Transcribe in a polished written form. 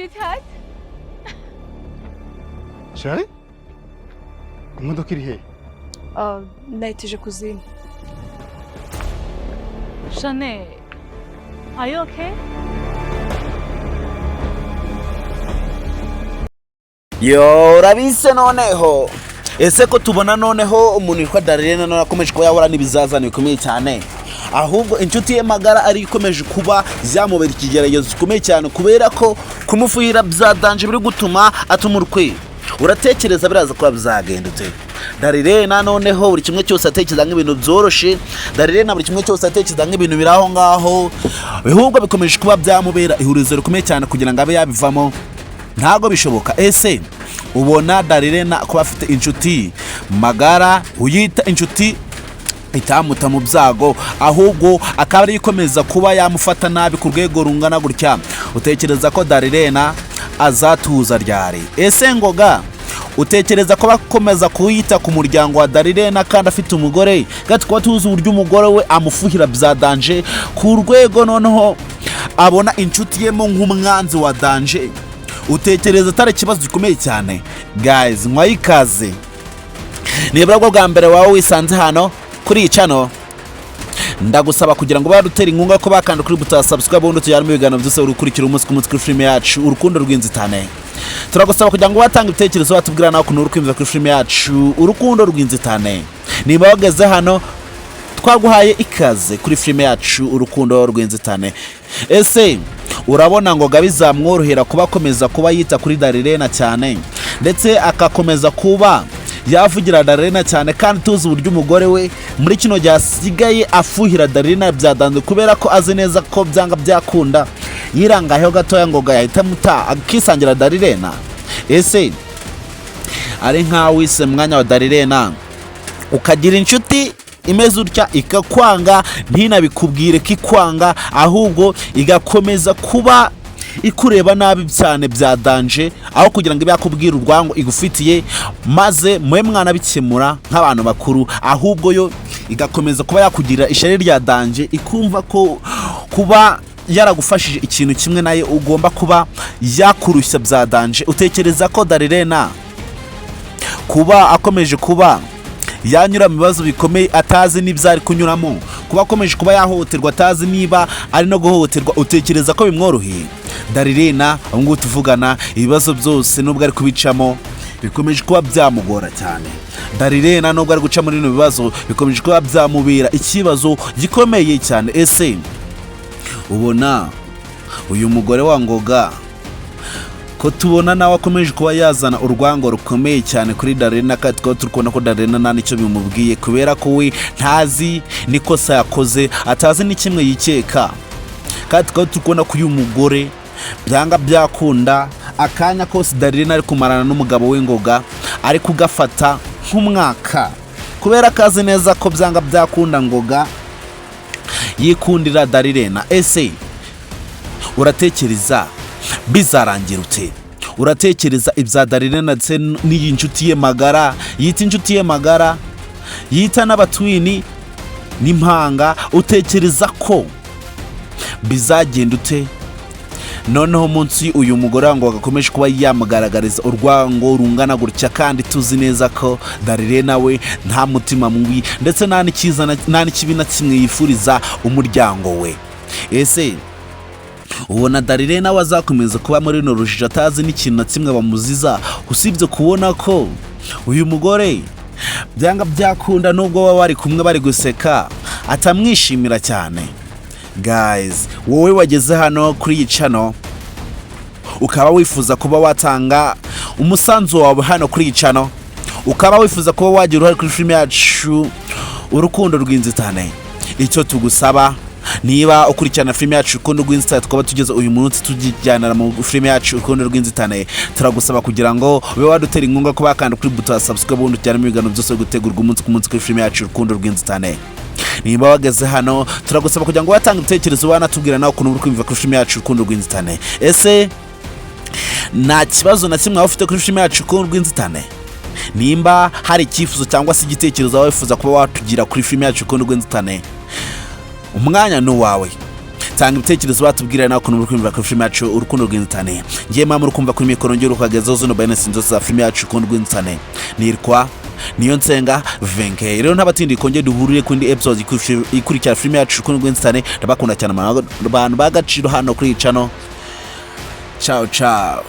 sweetheart. Shari? Imodoka iri he? Nayitije kuzima. Shane, are you okay? Yo, urabise noneho. Ese ko tubona noneho umuntu witwa Darlene none akomeje kuba yahura n'ibizazane bikomeye cyane. Ahubwo inshuti ye magara ari ikomeje kuba zamubera ikigeragezo gikomeye cyane kubera ko kumufuhira byadanje biri gutuma atumurukwe. Uratekereza biraza kuba byagendutse. Darlene noneho buri kimwe cyose atekereza nk'ibintu byoroshe. Darlene buri kimwe cyose atekereza nk'ibintu biraho ngaho. Ahubwo bikomeje kuba byamubera ihurizo rikomeye cyane kugira ngo abe yabivamo. Ntago bishoboka. Ese ubona Darlene kuba afite inshuti magara uyita inshuti itamuta mu byago ahubwo akaba ari ikomeza kuba yamufata nabi ku rwego rungana gutya, utekereza ko Darlene azatuza ryari? Ese ngoga utekereza ko bakomeza kuyita ku muryango wa Darlene kandi afite umugore gato ko tuzi uburyo umugore we amufuhira byadanje ku rwego noneho abona inshuti ye mo nk'umwanzi wa danje? Utekereza atari ikibazo gikomeye cyane? Guys, mwayikaze nibura bwa mbere wawe wisanze hano kuri iyi channel, ndagusaba kugira ngo badutera inkunga ko bakanda kuri buta subscribe ubundi tujyana mu biganiro byose urukurikira umunsi ku munsi kuri film yacu Urukundo Rwinzitane. Turagusaba kugira ngo batanga ibitekerezo batubwira nawe ukuntu urukwimva kuri film yacu Urukundo Rwinzitane. Niba wageze hano twaguhaye ikaze kuri film yacu Urukundo Rwinzitane. Ese urabona ngo bizamworohera kuba akomeza kuba yita kuri Darlene cyane ndetse akakomeza kuba yavugira Darlene cyane kandi tuzi uburyo umugore we muri kino gihe asigaye afuhira Darlene byadanze kubera ko azi neza ko byanga byakunda yirangaho gatoya ngo yahita muta akisangira Darlene? Ese ari nka wise mwanya wa Darlene ukagira inshuti imeze utya ikakwanga ntinabikubwire kikwanga ahubwo igakomeza kuba ikureba nabi cyane byadanje aho kugira ngo ibakubwire urwango igufitiye maze mwe mwana bikemura nk'abantu bakuru, ahubwo yo igakomeza kuba yakugira ishari rya danje ikumva ko kuba yaragufashije ikintu kimwe naye ugomba kuba yakurushya byadanje. Utekereza ko Darlene kuba akomeje kuba yanyura mu bibazo bikomeye atazi n'ibyari kunyuramo, kuba akomeje kuba yahohoterwa atazi niba ari no guhohoterwa, utekereza ko bimworoheye? Darlene ngo tuvugana ibibazo byose nubwo ari kubicamo bikomeje kuba byamugora cyane. Darlene nubwo ari guca muri no bibazo bikomeje kuba byamubera ikibazo gikomeye cyane. Ese ubona uyu mugore wa ngoga ko tubona nawe akomeje kuba yazana urwango rukomeye cyane kuri Darlene kandi ko turikubona ko Darlene nta nicyo bimubwiye kubera ko we ntazi nikosa yakoze, atazi n'ikimwe yikeka kandi ko turikubona ko uyu mugore byanga byakunda akanya kose Darlene ari kumarana n'umugabo we ngoga ari kugafata nk'umwaka kubera kazi neza ko byanga byakunda ngoga yikundira Darlene. Ese uratekereza bizarangira ute? Uratekereza ibya Darlene ndetse n'iyi nshuti ye magara yita inshuti ye magara yita n'abatwini n'impanga, utekereza ko bizagenda ute noneho munsi uyu mugore ngo agakomeje kuba yamugaragariza urwango rungana gutya kandi tuzi neza ko Darlene we nta mutima mubi ndetse nta n'ikibi na kimwe yifuriza umuryango we? Ese ubona Darlene wazakomeza kuba muri no rujijo atazi n'ikintu na kimwe bamuziza usibye kubona ko uyu mugore byanga byakunda nubwo baba bari kumwe bari guseka atamwishimira cyane? Guys, wowe wageze hano kuri iyi channel ukaba wifuza kuba watanga umusanzu wawe hano kuri iyi channel, ukaba wifuza kuba wagira uruhare kuri film yacu Urukundo Rwinzitane, icyo tugusaba niba ukurikirana film yacu Urukundo Rwinzitane tukaba tugeze uyu munsi tujyana mu film yacu Urukundo Rwinzitane, turagusaba kugira ngo ube wadutera inkunga ko bakanda kuri buto subscribe ubundi tujyana mu biganiro byose gutegurwa umunsi ku munsi kuri film yacu Urukundo Rwinzitane. Niba wageze hano turagusaba kugira ngo watanga ibitekerezo wanatubwira nawe ukuntu uri kwimva kuri film yacu Urukundo Rwinzitane. Ese nta kibazo na kimwe ufite kuri film yacu Urukundo Rwinzitane? Nimba hari icyifuzo cyangwa se igitekerezo wifuza kuba watugira kuri film yacu Urukundo Rwinzitane, umwanya no wawe. tanga ibitekerezo batubwira nawe ukuntu muri kwimva ku filime yacu Urukundo Rwinzitane. Ngiye mama urukumva kuri mikoro ngiro ukagezaho zino bayinesi nzose za filime yacu Urukundo Rwinzitane. Nirwa niyo nsenga venke. Rero ntabatindi kongera duhurire ku indi episode ikurikira filime yacu Urukundo Rwinzitane. Ndabakunda cyane abantu bagaciro hano kuri channel. Ciao ciao.